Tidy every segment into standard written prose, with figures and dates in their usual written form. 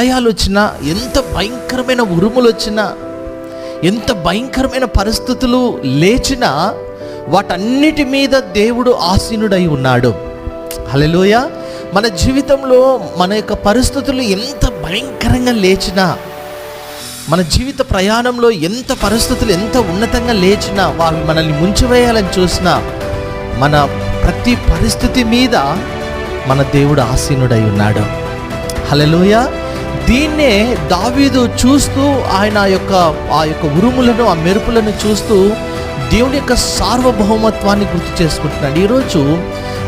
భయాలు వచ్చినా, ఎంత భయంకరమైన ఉరుములు వచ్చినా, ఎంత భయంకరమైన పరిస్థితులు లేచినా వాటన్నిటి మీద దేవుడు ఆసీనుడై ఉన్నాడు. హల్లెలూయా. మన జీవితంలో మన యొక్క పరిస్థితులు ఎంత భయంకరంగా లేచినా, మన జీవిత ప్రయాణంలో ఎంత పరిస్థితులు ఎంత ఉన్నతంగా లేచినా, వాళ్ళు మనల్ని ముంచివేయాలని చూసినా, మన ప్రతి పరిస్థితి మీద మన దేవుడు ఆసీనుడై ఉన్నాడు. హల్లెలూయా. దీన్నే దావీదు చూస్తూ ఆయన ఆ యొక్క ఉరుములను, ఆ మెరుపులను చూస్తూ దేవుని యొక్క సార్వభౌమత్వాన్ని గుర్తు చేసుకుంటున్నాడు. ఈరోజు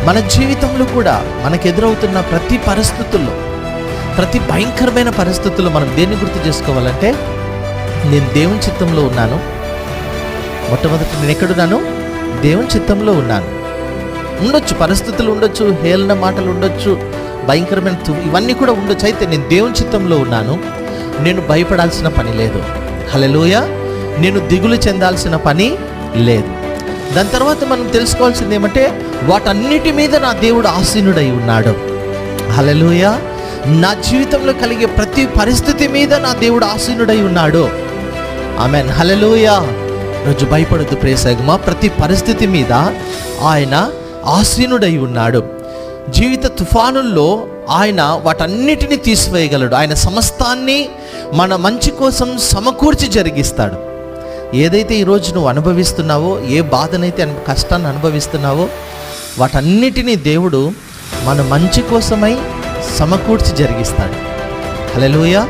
మన జీవితంలో కూడా మనకు ఎదురవుతున్న ప్రతి పరిస్థితుల్లో, ప్రతి భయంకరమైన పరిస్థితుల్లో మనం దేన్ని గుర్తు చేసుకోవాలంటే, నేను దేవుని చిత్తంలో ఉన్నాను. మొట్టమొదటి నేను ఎక్కడున్నాను? దేవుని చిత్తంలో ఉన్నాను. ఉండొచ్చు, పరిస్థితులు ఉండొచ్చు, హేళన మాటలు ఉండొచ్చు, భయంకరమైన ఇవన్నీ కూడా ఉండొచ్చు. అయితే నేను దేవుని చిత్తంలో ఉన్నాను. నేను భయపడాల్సిన పని లేదు. హల్లెలూయా. నేను దిగులు చెందాల్సిన పని లేదు. దాని తర్వాత మనం తెలుసుకోవాల్సింది ఏమంటే, వాటన్నిటి మీద నా దేవుడు ఆసీనుడై ఉన్నాడు. హల్లెలూయా. నా జీవితంలో కలిగే ప్రతి పరిస్థితి మీద నా దేవుడు ఆసీనుడై ఉన్నాడు. ఆమేన్. హల్లెలూయా. రోజు భయపడొద్దు ప్రియ సంగమా. ప్రతి పరిస్థితి మీద ఆయన ఆసీనుడై ఉన్నాడు. జీవిత తుఫానుల్లో ఆయన వాటన్నిటిని తీసివేయగలడు. ఆయన సమస్తాన్ని మన మంచి కోసం సమకూర్చి జరిగిస్తాడు. ఏదైతే ఈరోజు నువ్వు అనుభవిస్తున్నావో, ఏ బాధనైతే కష్టాన్ని అనుభవిస్తున్నావో, వాటన్నిటినీ దేవుడు మన మంచి కోసమై సమకూర్చి జరిగిస్తాడు. హల్లెలూయా.